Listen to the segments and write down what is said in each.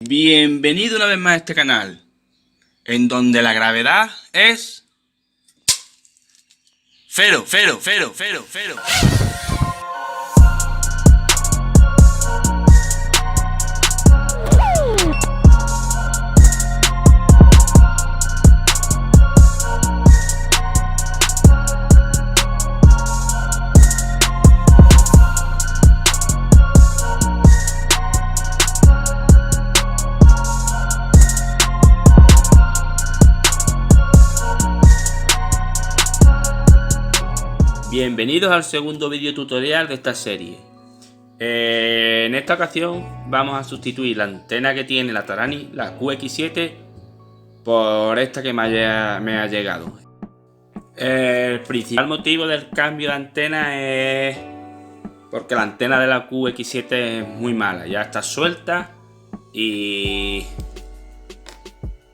Bienvenido una vez más a este canal, en donde la gravedad es cero, cero, cero, cero, cero. Bienvenidos al segundo vídeo tutorial de esta serie. En esta ocasión vamos a sustituir la antena que tiene la Tarani, la QX7, por esta que me ha llegado. El principal motivo del cambio de antena es porque la antena de la QX7 es muy mala, ya está suelta y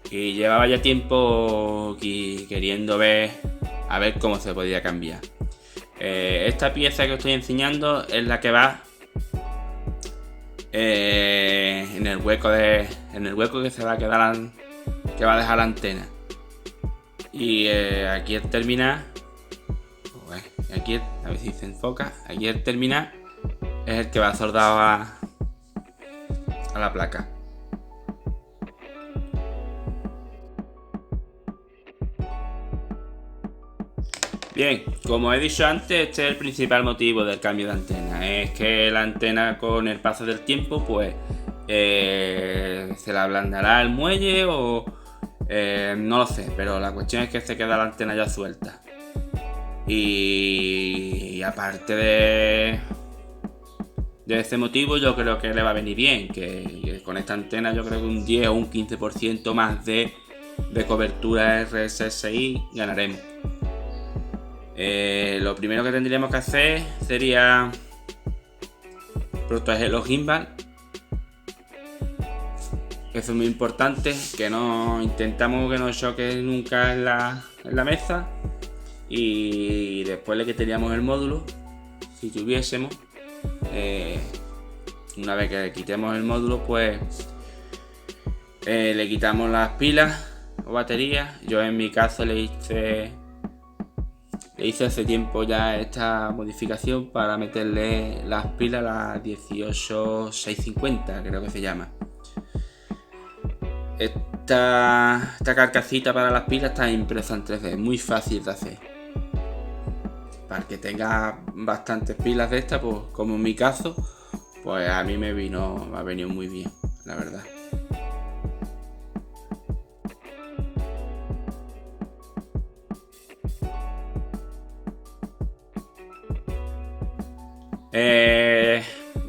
llevaba ya tiempo queriendo ver cómo se podía cambiar. Esta pieza que os estoy enseñando es la que va en el hueco que se va a quedar, que va a dejar la antena. Y aquí el terminal, aquí a ver si se enfoca, aquí el terminal es el que va soldado a la placa. Bien, como he dicho antes, este es el principal motivo del cambio de antena. Es que la antena con el paso del tiempo pues se le ablandará el muelle o no lo sé, pero la cuestión es que se queda la antena ya suelta. Y aparte de ese motivo, yo creo que le va a venir bien, que con esta antena yo creo que un 10 o un 15% más de cobertura RSSI ganaremos. Lo primero que tendríamos que hacer sería proteger los gimbal. Eso es muy importante, que no intentamos que no choque nunca en la mesa. Y después le quitaríamos el módulo, si tuviésemos. Una vez que le quitemos el módulo, pues le quitamos las pilas o baterías. Yo en mi caso le hice hace tiempo ya esta modificación para meterle las pilas, las 18650 creo que se llama. Esta carcasita para las pilas está impresa en 3D, muy fácil de hacer. Para que tenga bastantes pilas de estas, pues como en mi caso, pues a mí me ha venido muy bien, la verdad.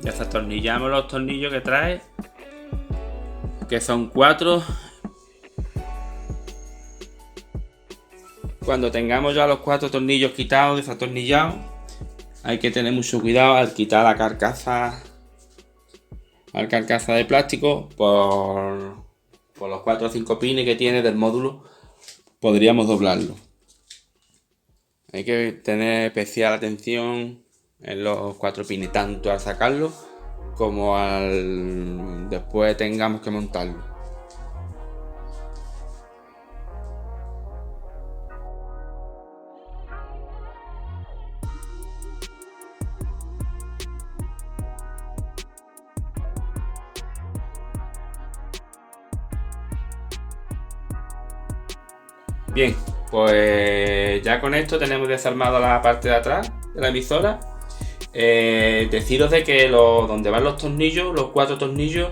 Desatornillamos los tornillos que trae, que son 4. Cuando tengamos ya los 4 tornillos quitados, desatornillados, hay que tener mucho cuidado al quitar la carcasa de plástico por los 4 o 5 pines que tiene del módulo. Podríamos doblarlo. Hay que tener especial atención en los 4 pines, tanto al sacarlo como al después tengamos que montarlo. Bien, pues ya con esto tenemos desarmado la parte de atrás de la emisora. Deciros de que donde van los tornillos, los 4 tornillos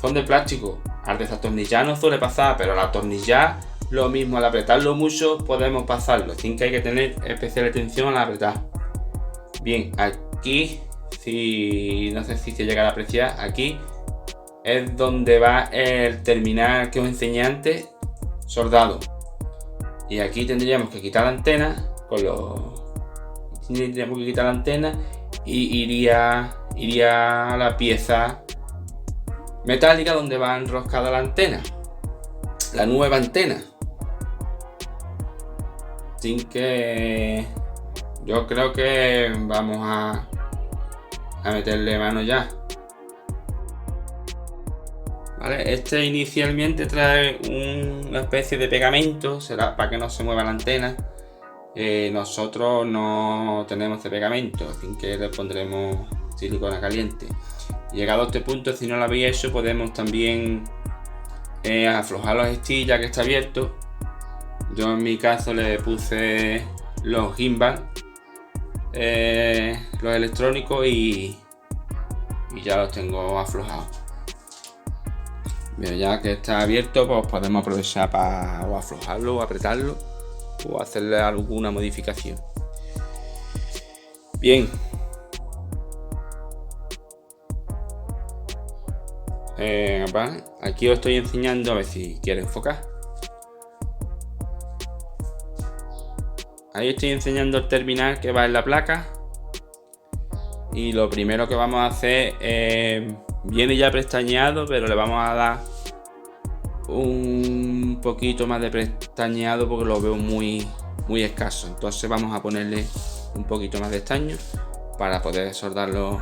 son de plástico. Al desatornillar no suele pasar, pero al atornillar lo mismo, al apretarlo mucho podemos pasarlo, así que hay que tener especial atención al apretar. Bien, aquí, no sé si se llega a apreciar, aquí es donde va el terminal que os enseñé antes, soldado. Y aquí tendríamos que quitar la antena y iría a la pieza metálica donde va enroscada la antena, la nueva antena. Así que yo creo que vamos a meterle mano ya. ¿Vale? Este inicialmente trae una especie de pegamento, será para que no se mueva la antena. Nosotros no tenemos este pegamento, así que le pondremos silicona caliente. Llegado a este punto, si no lo habéis hecho, podemos también aflojar los sticks ya que está abierto. Yo en mi caso le puse los gimbal, los electrónicos y ya los tengo aflojados. Bien, ya que está abierto, pues podemos aprovechar para o aflojarlo o apretarlo o hacerle alguna modificación. Bien. Aquí os estoy enseñando, a ver si quiere enfocar. Ahí estoy enseñando el terminal que va en la placa. Y lo primero que vamos a hacer, viene ya pestañeado, pero le vamos a dar un poquito más de pestañeado porque lo veo muy escaso. Entonces vamos a ponerle un poquito más de estaño para poder soldarlo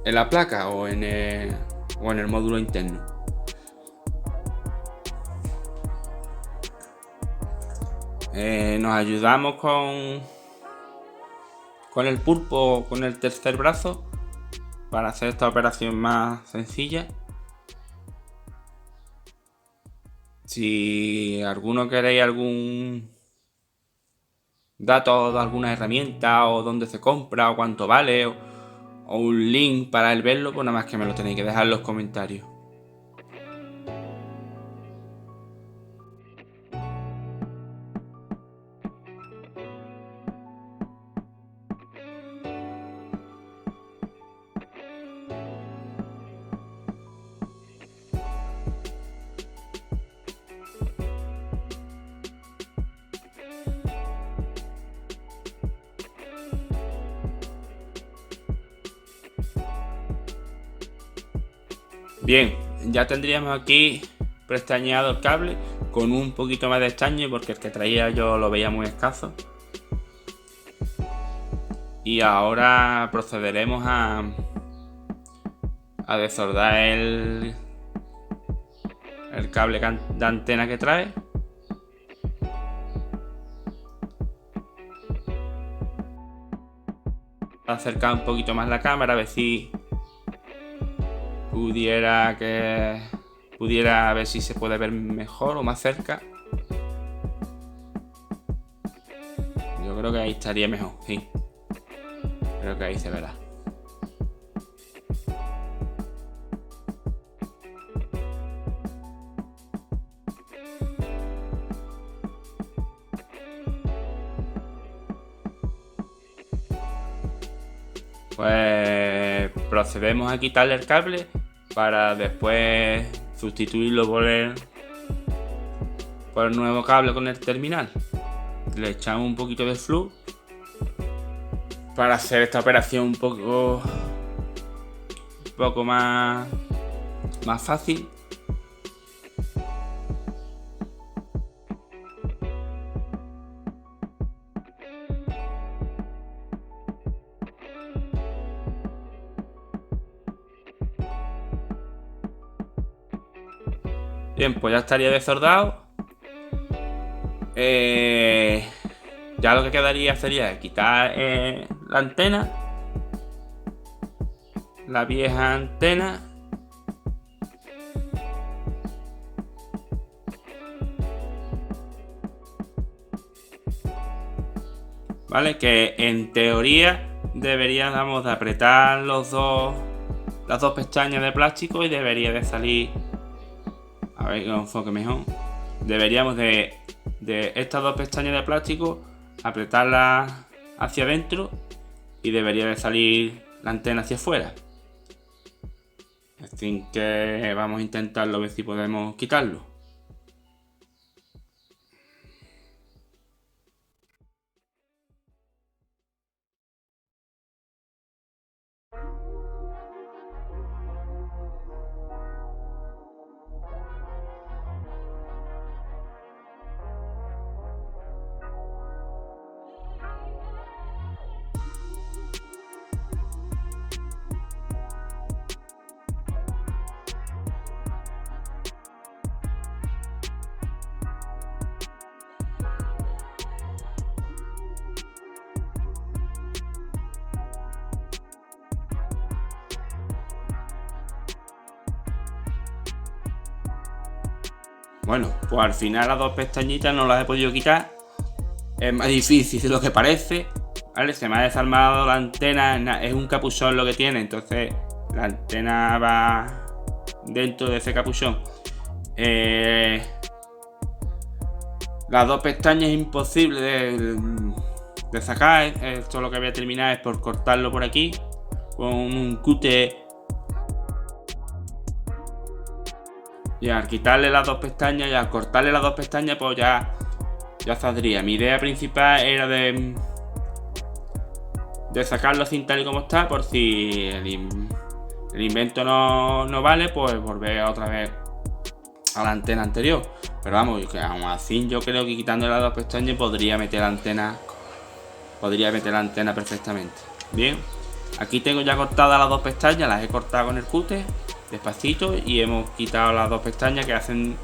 en la placa o en el módulo interno. Nos ayudamos con el pulpo, con el tercer brazo, para hacer esta operación más sencilla. Si alguno queréis algún dato de alguna herramienta o dónde se compra o cuánto vale o un link para el verlo, pues nada más que me lo tenéis que dejar en los comentarios. Bien, ya tendríamos aquí pestañeado el cable con un poquito más de estaño porque el que traía yo lo veía muy escaso. Y ahora procederemos a desoldar el cable de antena que trae. Acercar un poquito más la cámara, a ver si pudiera ver si se puede ver mejor o más cerca. Yo creo que ahí estaría mejor, sí. Creo que ahí se verá. Pues procedemos a quitarle el cable para después sustituirlo por el nuevo cable con el terminal. Le echamos un poquito de flúor para hacer esta operación un poco más fácil. Bien, pues ya estaría desoldado. Ya lo que quedaría sería quitar la antena, la vieja antena, vale, que en teoría deberíamos de apretar las dos pestañas de plástico y debería de salir, a ver que lo enfoque mejor, deberíamos de estas dos pestañas de plástico apretarlas hacia adentro y debería de salir la antena hacia afuera. Así que vamos a intentarlo, a ver si podemos quitarlo. Bueno, pues al final las dos pestañitas no las he podido quitar. Es más difícil de lo que parece, ¿vale? Se me ha desarmado la antena, es un capuchón lo que tiene, entonces la antena va dentro de ese capuchón. Las dos pestañas es imposible de sacar. Esto lo que voy a terminar es por cortarlo por aquí con un cúter. Y al quitarle las dos pestañas y al cortarle las dos pestañas, pues ya saldría. Mi idea principal era de sacarlo sin tal y como está, por si el invento no vale, pues volver otra vez a la antena anterior. Pero vamos, que aún así yo creo que quitando las dos pestañas podría meter la antena perfectamente. Bien, aquí tengo ya cortadas las dos pestañas, las he cortado con el cúter despacito y hemos quitado las dos pestañas que hacen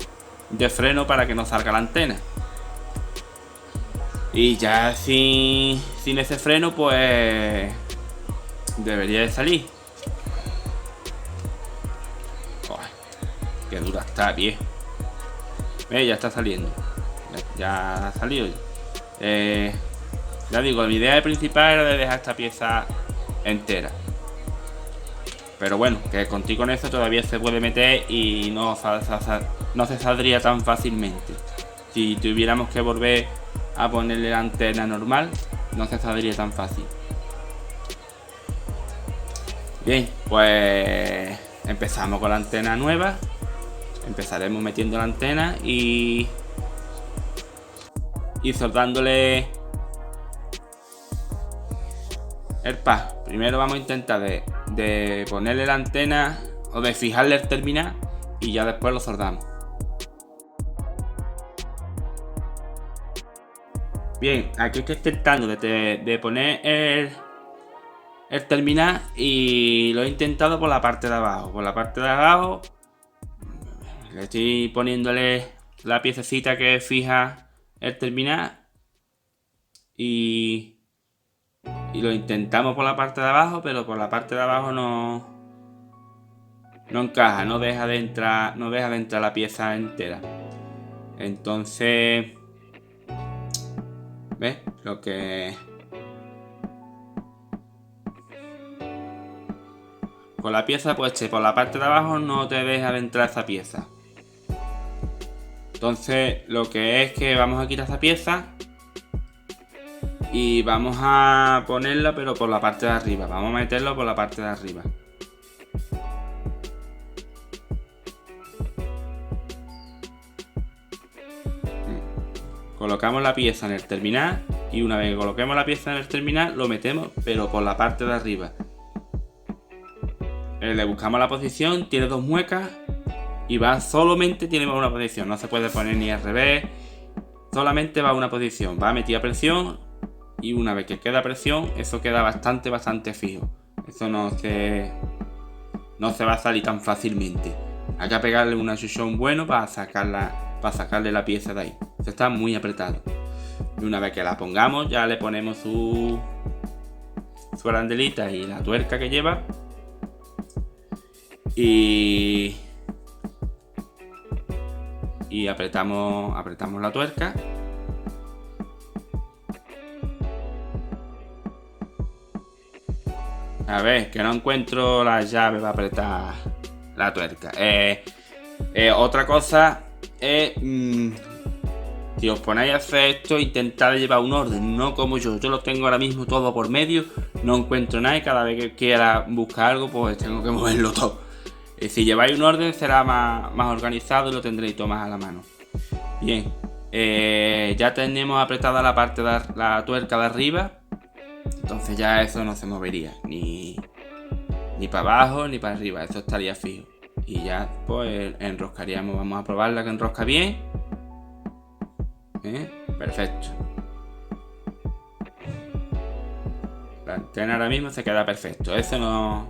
de freno para que no salga la antena. Y ya sin ese freno, pues debería de salir. Joder, qué dura está, viejo. Ya está saliendo. Ya ha salido. Ya digo, mi idea principal era de dejar esta pieza entera. Pero bueno, que contigo con eso todavía se puede meter y no se saldría tan fácilmente. Si tuviéramos que volver a ponerle la antena normal, no se saldría tan fácil. Bien, pues empezamos con la antena nueva. Empezaremos metiendo la antena y soldándole el pad. Primero vamos a intentar de ponerle la antena o de fijarle el terminal y ya después lo soldamos. Bien, aquí estoy intentando de poner el terminal y lo he intentado por la parte de abajo. Por la parte de abajo le estoy poniéndole la piececita que fija el terminal y lo intentamos por la parte de abajo, pero por la parte de abajo no encaja, no deja de entrar la pieza entera. Entonces, ¿ves? Lo que con la pieza puesta por la parte de abajo no te deja de entrar esa pieza. Entonces lo que es que vamos a quitar esa pieza y vamos a ponerla pero por la parte de arriba. Vamos a meterlo por la parte de arriba. Colocamos la pieza en el terminal y una vez que coloquemos la pieza en el terminal lo metemos pero por la parte de arriba. Le buscamos la posición, tiene dos muecas y solamente tiene una posición, no se puede poner ni al revés, solamente va a una posición, va a meter a presión y una vez que queda presión, eso queda bastante fijo. Eso no se va a salir tan fácilmente. Hay que pegarle un achuchón bueno para sacarle la pieza de ahí. Eso está muy apretado. Y una vez que la pongamos, ya le ponemos su arandelita y la tuerca que lleva. Y apretamos la tuerca. A ver, que no encuentro la llave para apretar la tuerca. Otra cosa es si os ponéis a hacer esto, intentad llevar un orden, no como yo lo tengo ahora mismo todo por medio, no encuentro nada y cada vez que quiera buscar algo pues tengo que moverlo todo. Si lleváis un orden será más organizado y lo tendréis todo más a la mano. Bien, ya tenemos apretada la parte de la tuerca de arriba, entonces ya eso no se movería ni para abajo ni para arriba, eso estaría fijo. Y ya pues enroscaríamos, vamos a probarla que enrosca bien. Perfecto. La antena ahora mismo se queda perfecto, eso no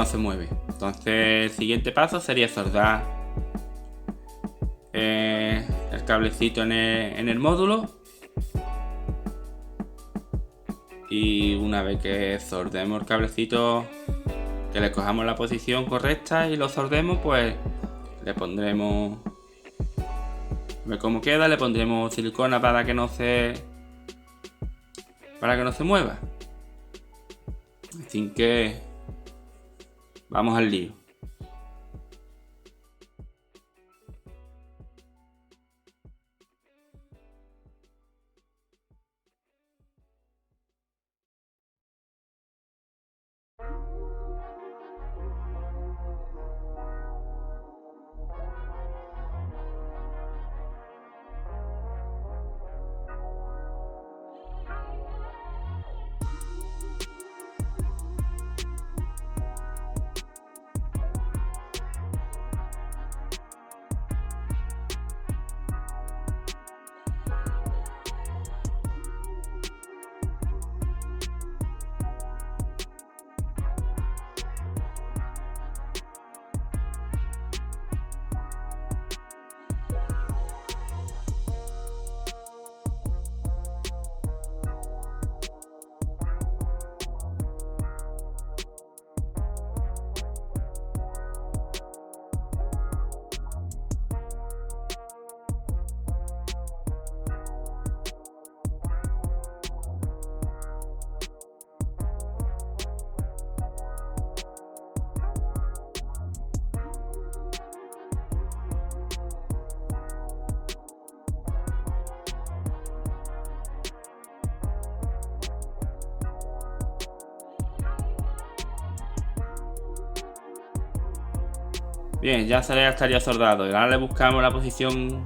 se mueve. Entonces el siguiente paso sería soldar el cablecito en el módulo. Y una vez que soldemos el cablecito, que le cojamos la posición correcta y lo soldemos, pues Le pondremos, a ver cómo queda, le pondremos silicona para que no se mueva. Así que vamos al lío. Bien, ya estaría soldado. Y ahora le buscamos la posición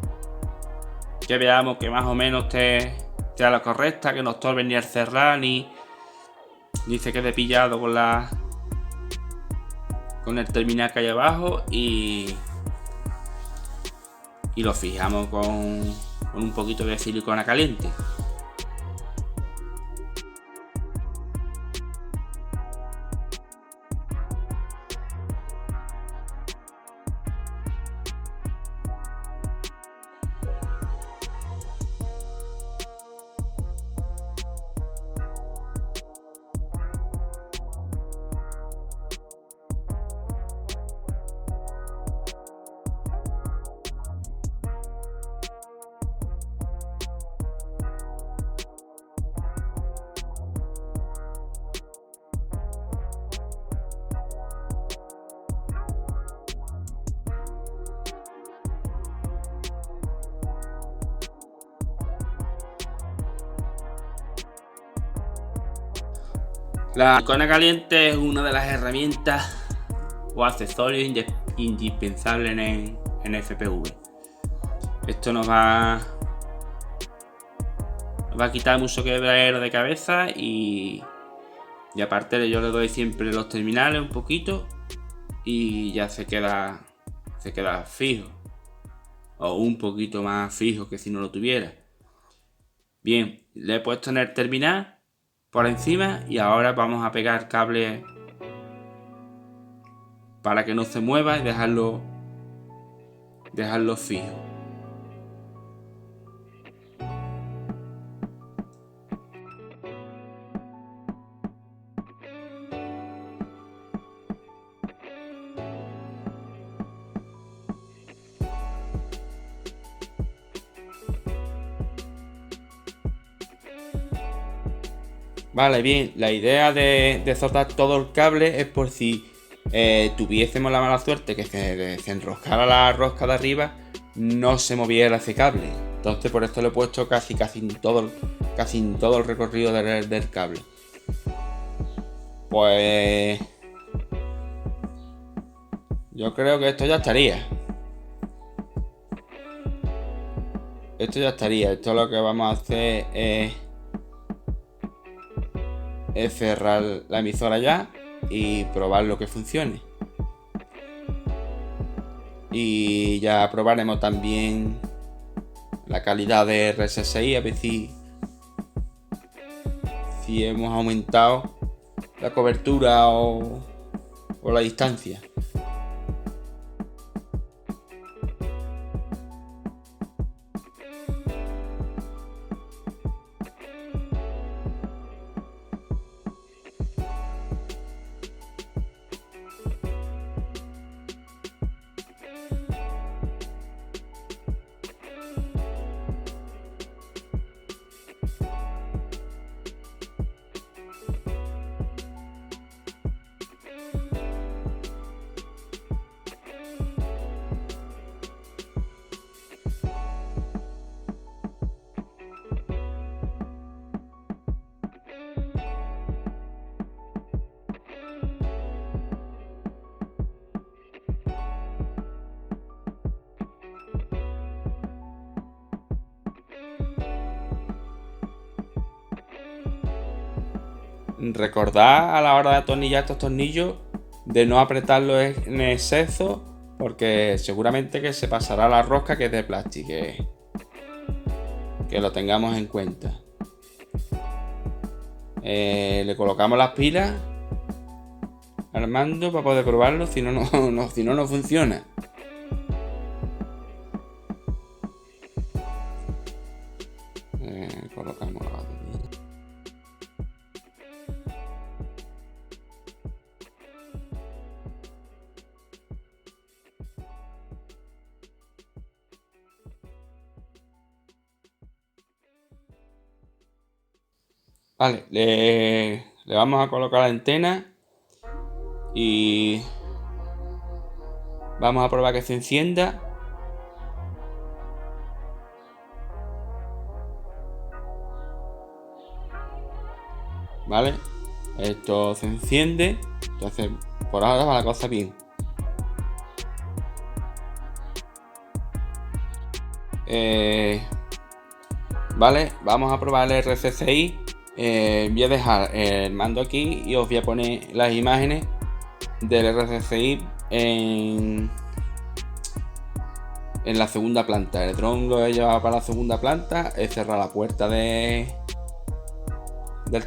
que veamos que más o menos sea la correcta, que no estorbe ni al cerrar ni se quede pillado con el terminal que hay abajo, y lo fijamos con un poquito de silicona caliente. La silicona caliente es una de las herramientas o accesorios indispensables en FPV. Esto nos va a quitar mucho quebradero de cabeza, y aparte yo le doy siempre los terminales un poquito y ya se queda fijo, o un poquito más fijo que si no lo tuviera. Bien, le he puesto en el terminal por encima, y ahora vamos a pegar cable para que no se mueva y dejarlo fijo. Vale, bien, la idea de soltar todo el cable es por si tuviésemos la mala suerte que se enroscara la rosca de arriba, no se moviera ese cable. Entonces por esto le he puesto casi en todo el recorrido del cable. Pues yo creo que esto ya estaría. Esto lo que vamos a hacer es cerrar la emisora ya y probar lo que funcione. Y ya probaremos también la calidad de RSSI, a ver si hemos aumentado la cobertura o la distancia. recordad a la hora de atornillar estos tornillos de no apretarlos en exceso, porque seguramente que se pasará la rosca, que es de plástico, que lo tengamos en cuenta. Le colocamos las pilas al mando para poder probarlo, si no no funciona. Colocamos la batería. Vale, le vamos a colocar la antena y vamos a probar que se encienda. Vale, esto se enciende, entonces por ahora va la cosa bien. Vale, vamos a probar el RC6. Voy a dejar el mando aquí y os voy a poner las imágenes del RC6 en la segunda planta. El dron lo he llevado para la segunda planta, he cerrado la puerta del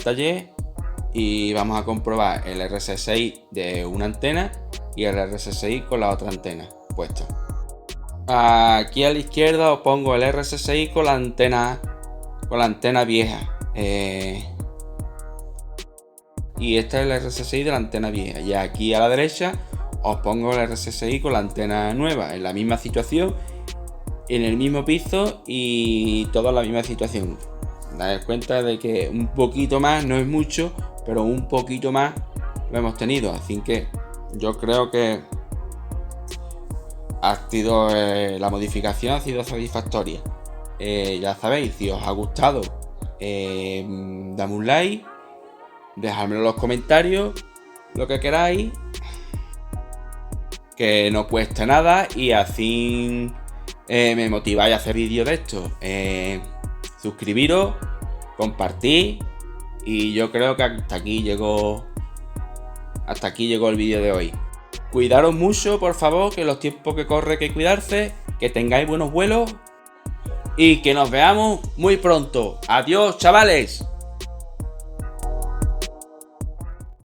taller y vamos a comprobar el RC6 de una antena y el RC6 con la otra antena puesta. Aquí a la izquierda os pongo el RC6 con la antena vieja. Y este es el RC6 de la antena vieja. Y aquí a la derecha os pongo el RC6 con la antena nueva, en la misma situación, en el mismo piso y toda la misma situación. Dad cuenta de que un poquito más, no es mucho, pero un poquito más lo hemos tenido. Así que yo creo que la modificación ha sido satisfactoria. Ya sabéis, si os ha gustado, dame un like, dejadmelo en los comentarios, lo que queráis, que no cuesta nada y así me motiváis a hacer vídeos de esto. Suscribiros, compartid y yo creo que hasta aquí llegó el vídeo de hoy. Cuidaros mucho, por favor, que los tiempos que corre hay que cuidarse, que tengáis buenos vuelos y que nos veamos muy pronto. Adiós, chavales.